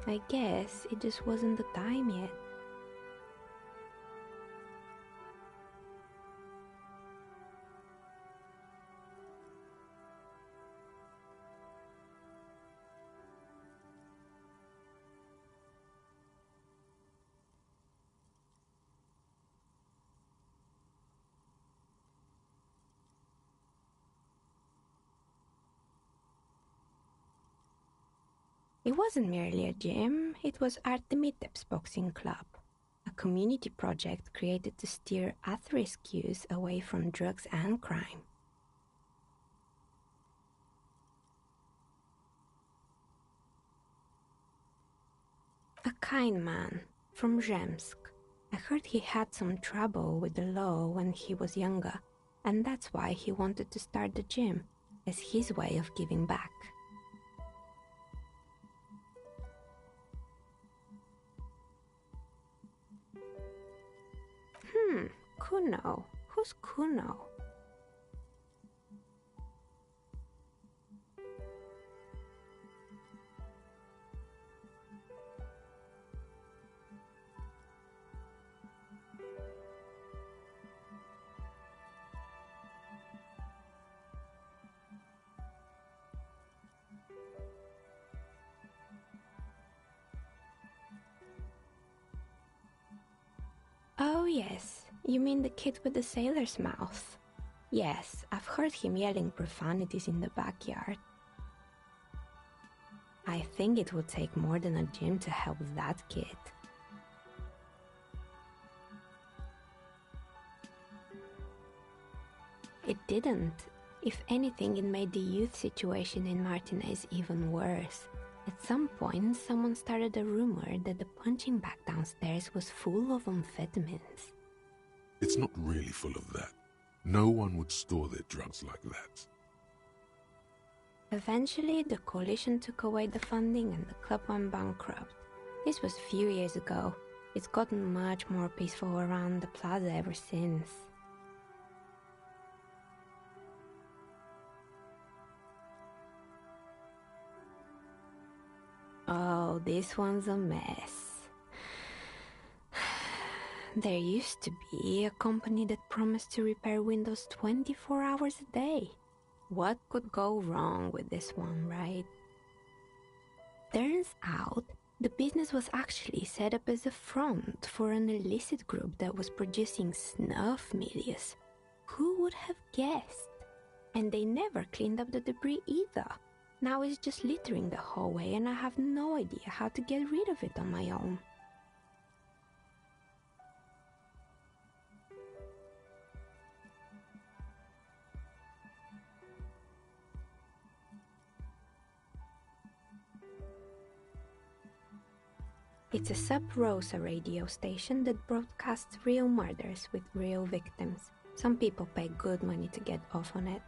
I guess it just wasn't the time yet. It wasn't merely a gym, it was Artemiteps Boxing Club, a community project created to steer at-risk youth away from drugs and crime. A kind man from Zemsk. I heard he had some trouble with the law when he was younger, and that's why he wanted to start the gym, as his way of giving back. Kuno. Who's Kuno? Oh yes, you mean the kid with the sailor's mouth. Yes, I've heard him yelling profanities in the backyard. I think it would take more than a gym to help that kid. It didn't. If anything, it made the youth situation in Martinez even worse. At some point, someone started a rumor that the punching bag downstairs was full of amphetamines. It's not really full of that. No one would store their drugs like that. Eventually, the coalition took away the funding and the club went bankrupt. This was a few years ago. It's gotten much more peaceful around the plaza ever since. Oh, this one's a mess. There used to be a company that promised to repair windows 24 hours a day. What could go wrong with this one, right? Turns out, the business was actually set up as a front for an illicit group that was producing snuff milias. Who would have guessed? And they never cleaned up the debris either. Now it's just littering the hallway and I have no idea how to get rid of it on my own. It's a Sub Rosa radio station that broadcasts real murders with real victims. Some people pay good money to get off on it.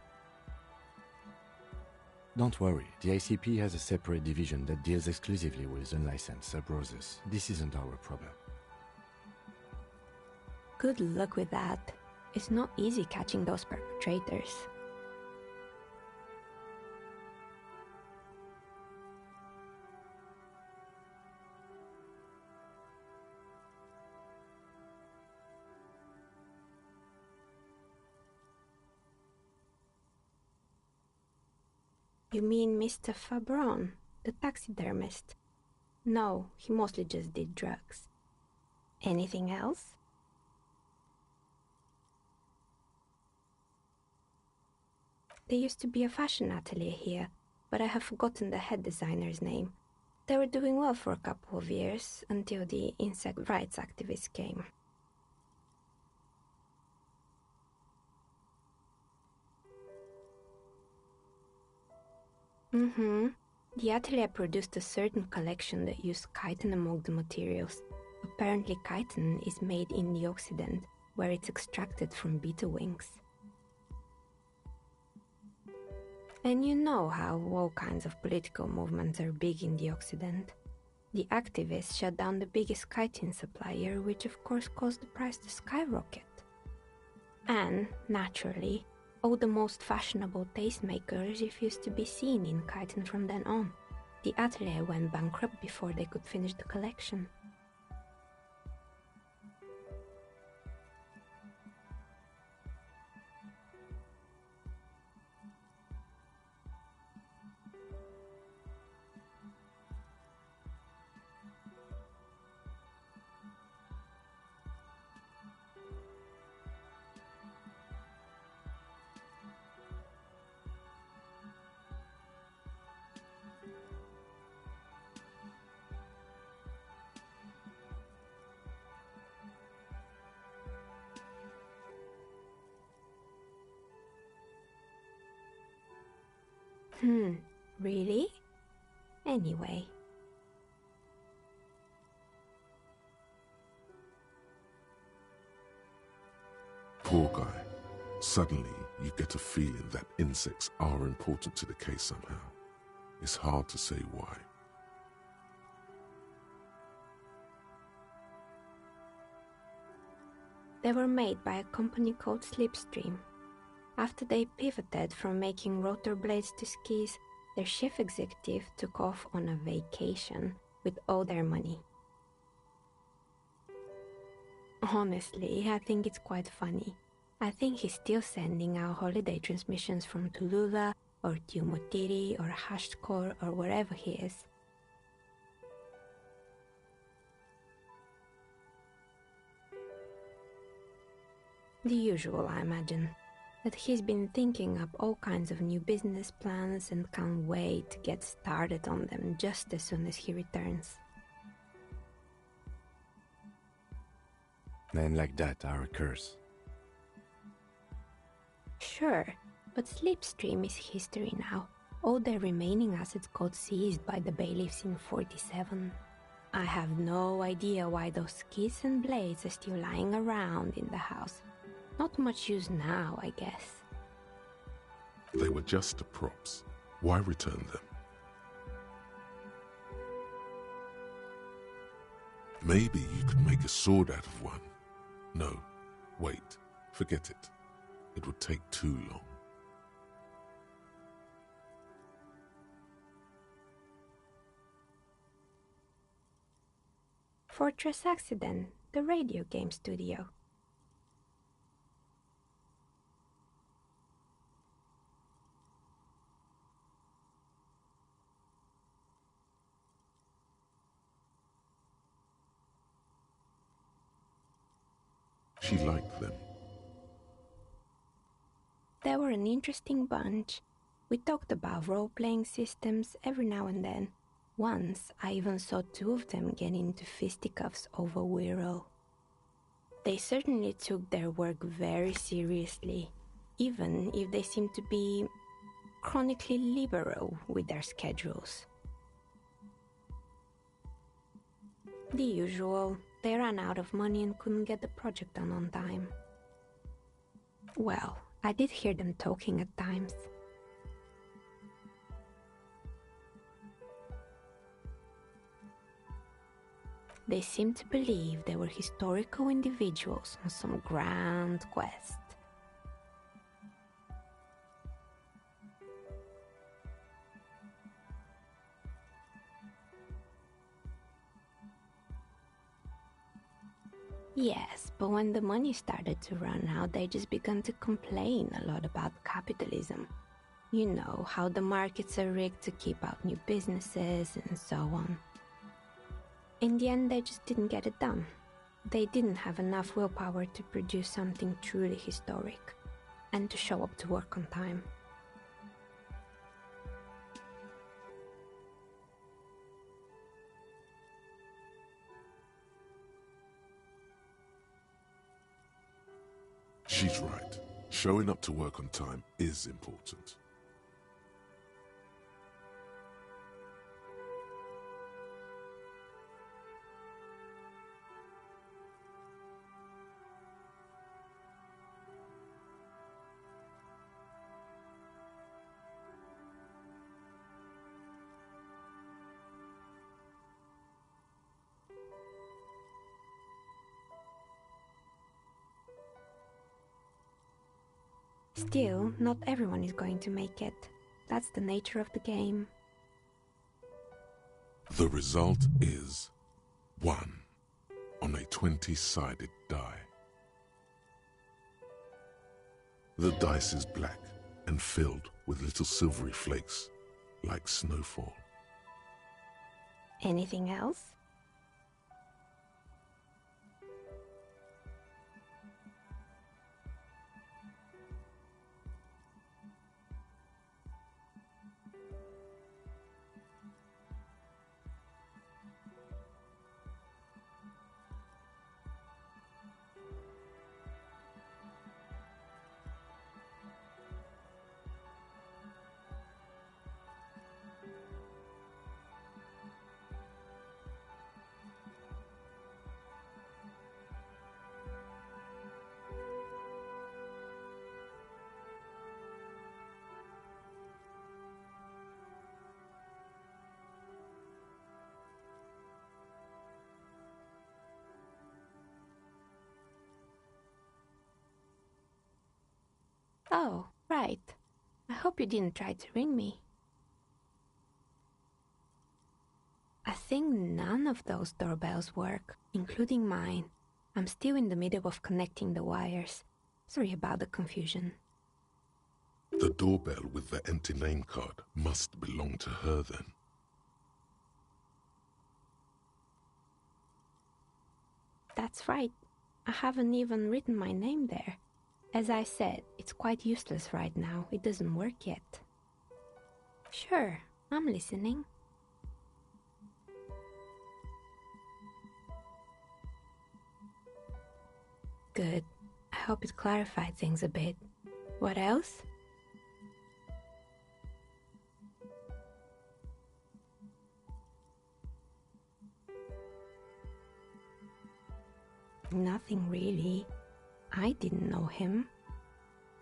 Don't worry, the ICP has a separate division that deals exclusively with unlicensed sub-roses. This isn't our problem. Good luck with that. It's not easy catching those perpetrators. You mean Mr. Fabron, the taxidermist? No, he mostly just did drugs. Anything else? There used to be a fashion atelier here, but I have forgotten the head designer's name. They were doing well for a couple of years, until the insect rights activists came. The atelier produced a certain collection that used chitin among the materials. Apparently chitin is made in the Occident, where it's extracted from beetle wings. And you know how all kinds of political movements are big in the Occident. The activists shut down the biggest chitin supplier, which of course caused the price to skyrocket. And, naturally, all the most fashionable tastemakers refused to be seen in chitin from then on. The atelier went bankrupt before they could finish the collection. Really? Anyway. Poor guy. Suddenly, you get a feeling that insects are important to the case somehow. It's hard to say why. They were made by a company called Slipstream. After they pivoted from making rotor blades to skis, their chief executive took off on a vacation with all their money. Honestly, I think it's quite funny. I think he's still sending out holiday transmissions from Tulula or Tiumotiri or Hashtkor or wherever he is. The usual, I imagine. That he's been thinking up all kinds of new business plans and can't wait to get started on them just as soon as he returns. Men like that are a curse. Sure, but Slipstream is history now. All their remaining assets got seized by the bailiffs in 47. I have no idea why those skis and blades are still lying around in the house. Not much use now, I guess. They were just the props. Why return them? Maybe you could make a sword out of one. No, wait, forget it. It would take too long. Fortress Accident, the radio game studio. She liked them. They were an interesting bunch. We talked about role-playing systems every now and then. Once, I even saw two of them get into fisticuffs over Wirral. They certainly took their work very seriously, even if they seemed to be chronically liberal with their schedules. The usual. They ran out of money and couldn't get the project done on time. Well, I did hear them talking at times. They seemed to believe they were historical individuals on some grand quest. Yes, but when the money started to run out, they just began to complain a lot about capitalism. You know, how the markets are rigged to keep out new businesses and so on. In the end, they just didn't get it done. They didn't have enough willpower to produce something truly historic, and to show up to work on time. She's right. Showing up to work on time is important. Still, not everyone is going to make it. That's the nature of the game. The result is 1 on a 20-sided die. The dice is black and filled with little silvery flakes, like snowfall. Anything else? Oh, right. I hope you didn't try to ring me. I think none of those doorbells work, including mine. I'm still in the middle of connecting the wires. Sorry about the confusion. The doorbell with the empty name card must belong to her then. That's right. I haven't even written my name there. As I said, it's quite useless right now. It doesn't work yet. Sure, I'm listening. Good. I hope it clarified things a bit. What else? Nothing really. I didn't know him.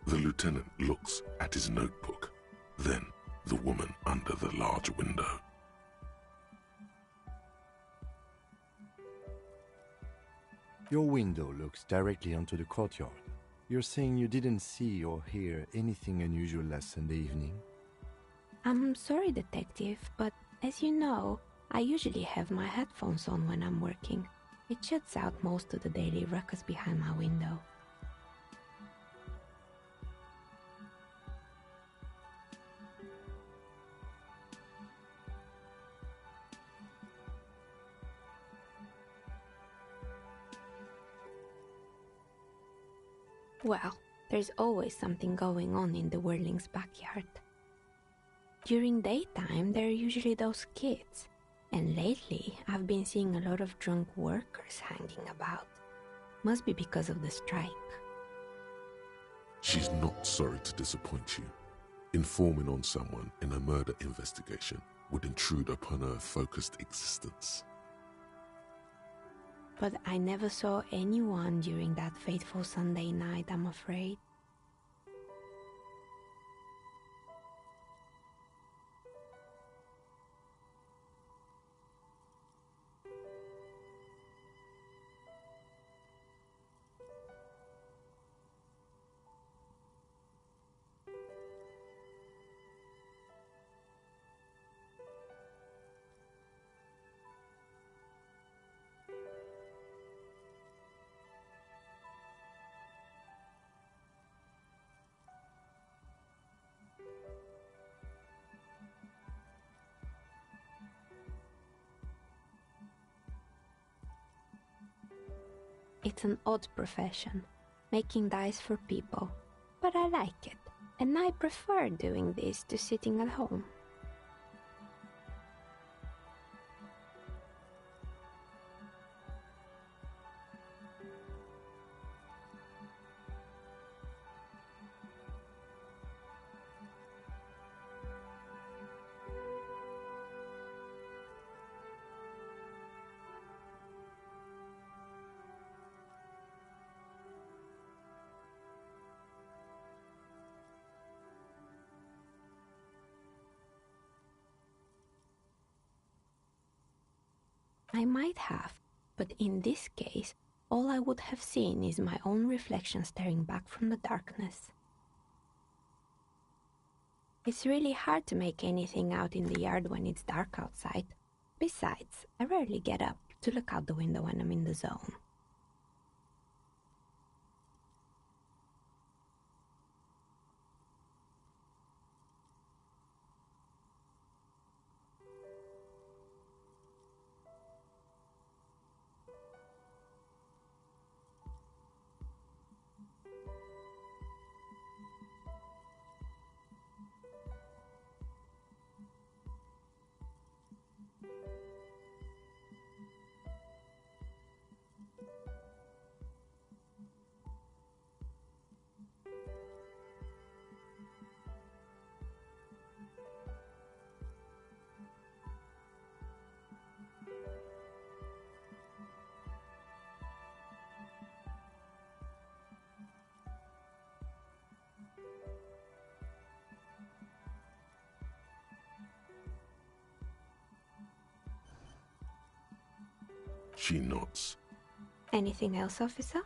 The lieutenant looks at his notebook, then the woman under the large window. Your window looks directly onto the courtyard. You're saying you didn't see or hear anything unusual last Sunday evening? I'm sorry, detective, but as you know, I usually have my headphones on when I'm working. It shuts out most of the daily ruckus behind my window. Well, there's always something going on in the Whirling's backyard. During daytime, there are usually those kids, and lately I've been seeing a lot of drunk workers hanging about. Must be because of the strike. She's not sorry to disappoint you. Informing on someone in a murder investigation would intrude upon her focused existence. But I never saw anyone during that fateful Sunday night, I'm afraid. It's an odd profession, making dice for people, but I like it, and I prefer doing this to sitting at home. I might have, but in this case, all I would have seen is my own reflection staring back from the darkness. It's really hard to make anything out in the yard when it's dark outside. Besides, I rarely get up to look out the window when I'm in the zone. She nods. Anything else, officer?